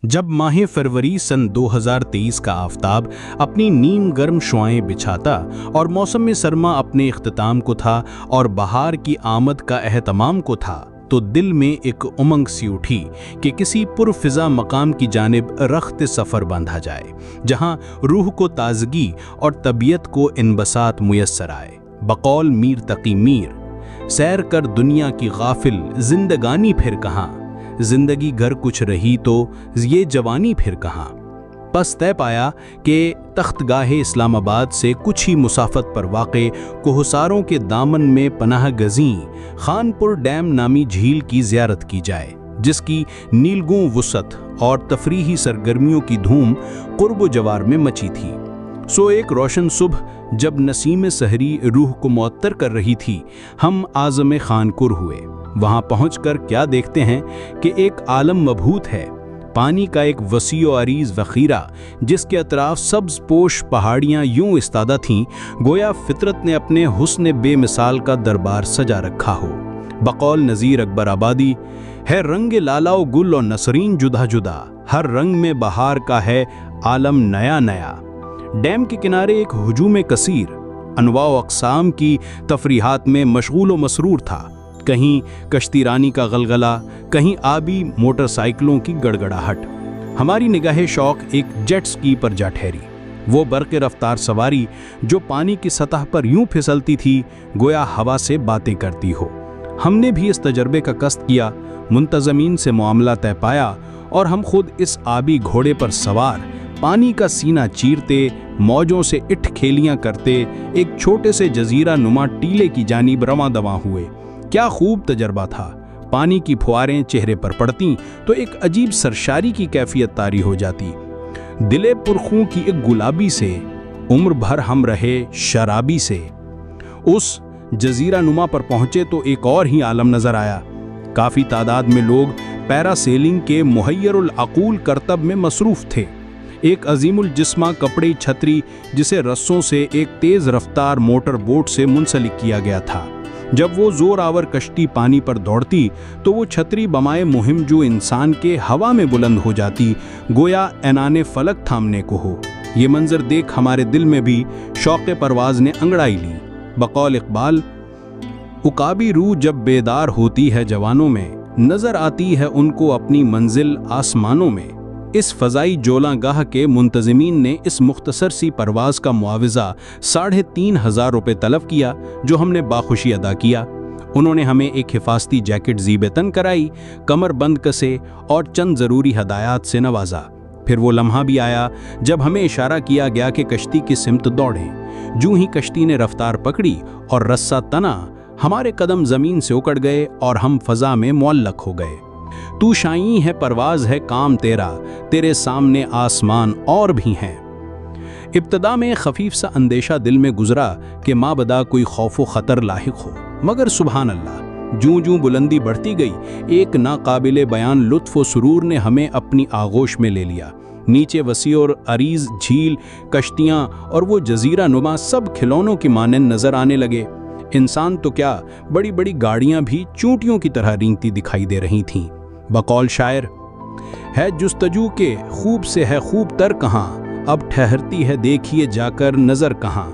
जब माह फरवरी सन 2023 का आफताब अपनी नीम गर्म शुआएं बिछाता और मौसम सरमा अपने इख्तिताम को था और बहार की आमद का एहतमाम को था, तो दिल में एक उमंग सी उठी कि किसी पुरफिजा मकाम की जानिब रख्त सफ़र बांधा जाए, जहां रूह को ताजगी और तबीयत को इनबसात मुयस्सर आए। बकौल मीर तकी मीर, सैर कर दुनिया की गाफिल जिंदगानी फिर कहाँ, जिंदगी घर कुछ रही तो ये जवानी फिर कहाँ। बस तय पाया कि तख्तगाहे इस्लामाबाद से कुछ ही मुसाफत पर वाक़े कोहसारों के दामन में पनाह गज़ीं खानपुर डैम नामी झील की ज़ियारत की जाए, जिसकी नीलगूं वुसअत और तफरीही सरगर्मियों की धूम कुर्ब जवार में मची थी। सो एक रोशन सुबह जब नसीम सहरी रूह को मुअत्तर कर रही थी, हम आज़म खानपुर हुए। वहां पहुंचकर क्या देखते हैं कि एक आलम मबहूत है, पानी का एक वसी व अरीज वखीरा, जिसके अतराफ सब्ज पोश पहाड़ियां यूं इस्तादा थीं गोया फितरत ने अपने हुस्न बेमिसाल का दरबार सजा रखा हो। बकौल नज़ीर अकबर आबादी, है रंग लाला व गुल और नसरीन जुदा जुदा, हर रंग में बहार का है आलम नया नया। डैम के किनारे एक हुजूम कसीर अनवा व अक़साम की तफरीहात में मशगूल व मसरूर था। कहीं कश्ती रानी का गलगला, कहीं आबी मोटरसाइकिलों की गड़गड़ाहट। हमारी निगाह शौक एक जेट स्की पर जा ठहरी, वो बर्क़ रफ्तार सवारी जो पानी की सतह पर यूं फिसलती थी गोया हवा से बातें करती हो। हमने भी इस तजर्बे का कस्त किया, मुंतज़मीन से मामला तय पाया और हम खुद इस आबी घोड़े पर सवार पानी का सीना चीरते, मौजों से इठ खेलियां करते एक छोटे से जजीरा नुमा टीले की जानिब रवां दवां हुए। क्या खूब तजर्बा था। पानी की फुहारें चेहरे पर पड़ती तो एक अजीब सरशारी की कैफियत तारी हो जाती। दिले पुरखों की एक गुलाबी से उम्र भर हम रहे शराबी से। उस जजीरा नुमा पर पहुंचे तो एक और ही आलम नजर आया। काफ़ी तादाद में लोग पैरासेलिंग के मुहैयरुल अकूल करतब में मसरूफ़ थे। एक अजीमुल जिस्मा कपड़े छतरी, जिसे रस्सों से एक तेज़ रफ्तार मोटर बोट से मुंसलिक किया गया था। जब वो जोर आवर कश्ती पानी पर दौड़ती तो वो छतरी बमाए मुहिम जो इंसान के हवा में बुलंद हो जाती, गोया ऐनाने फलक थामने को हो। ये मंजर देख हमारे दिल में भी शौक़ परवाज़ ने अंगड़ाई ली। बकौल इकबाल, उकाबी रूह जब बेदार होती है जवानों में, नज़र आती है उनको अपनी मंजिल आसमानों में। इस फ़ज़ाई जोलागाह के मुंतज़मीन ने इस मुख्तसर सी परवाज़ का मुआवज़ा 3,500 रुपये तलब किया, जो हमने बाखुशी अदा किया। उन्होंने हमें एक हिफाजती जैकेट ज़ीबतन कराई, कमर बंद कसे और चंद ज़रूरी हदायत से नवाजा। फिर वो लम्हा भी आया जब हमें इशारा किया गया कि कश्ती की सिमत दौड़ें। जूं ही कश्ती ने रफ्तार पकड़ी और रस्सा तना, हमारे कदम ज़मीन से उकड़ गए और हम फ़ज़ा में मुअल्लक़ हो गए। तू शाई है परवाज़ है काम तेरा, तेरे सामने आसमान और भी हैं। इब्तदा में खफीफ सा अंदेशा दिल में गुजरा कि माबदा कोई खौफ व ख़तर लाहिक हो, मगर सुबहान अल्लाह, जूं जूं बुलंदी बढ़ती गई, एक नाकाबिले बयान लुत्फ़ व सुरूर ने हमें अपनी आगोश में ले लिया। नीचे वसी और अरीज झील, कश्तियाँ और वो जजीरा नुमा सब खिलौनों की मानंद नज़र आने लगे। इंसान तो क्या, बड़ी बड़ी गाड़ियाँ भी चूंटियों की तरह रेंगती दिखाई दे रही थीं। बकौल शायर, है जुस्तजू के खूब से है खूब तर कहाँ, अब ठहरती है देखिए जाकर नज़र कहाँ।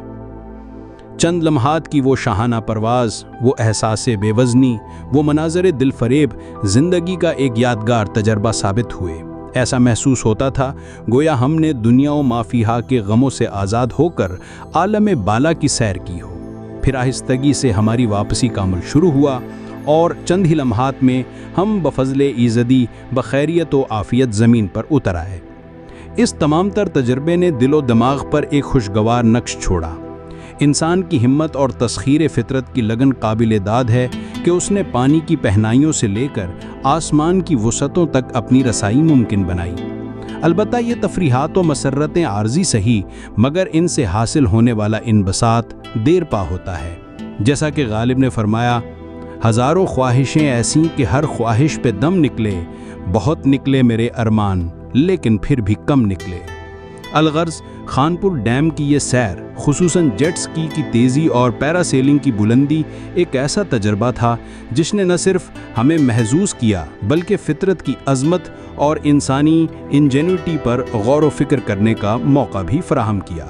चंद लम्हात की वो शाहाना परवाज़, वो एहसास बेवज़नी, वो मनाज़र दिल फरेब ज़िंदगी का एक यादगार तजर्बा साबित हुए। ऐसा महसूस होता था गोया हमने दुनिया व माफ़ीहा के गमों से आज़ाद होकर आलम बाला की सैर की हो। फिर आहिस्तगी से हमारी वापसी का अमल शुरू हुआ और चंद ही लम्हात में हम बफज़ले ईज़दी बखैरियत व आफ़ियत ज़मीन पर उतर आए। इस तमाम तर तजर्बे ने दिलो दिमाग पर एक खुशगवार नक्श छोड़ा। इंसान की हिम्मत और तस्खीर फितरत की लगन काबिल दाद है कि उसने पानी की पहनाइयों से लेकर आसमान की वसअतों तक अपनी रसाई मुमकिन बनाई। अलबत्ता ये तफरीहात व मसर्रतें आर्जी सही, मगर इनसे हासिल होने वाला इनबसात देर पा होता है। जैसा कि गालिब ने फरमाया, हज़ारों ख्वाहिशें ऐसी कि हर ख्वाहिश पे दम निकले, बहुत निकले मेरे अरमान लेकिन फिर भी कम निकले। अलगर्ज़ خانپور ڈیم کی یہ سیر، خصوصاً جیٹ اسکی کی تیزی اور پیراسیلنگ کی بلندی، ایک ایسا تجربہ تھا جس نے نہ صرف ہمیں محظوظ کیا بلکہ فطرت کی عظمت اور انسانی انجینیوٹی پر غور و فکر کرنے کا موقع بھی فراہم کیا۔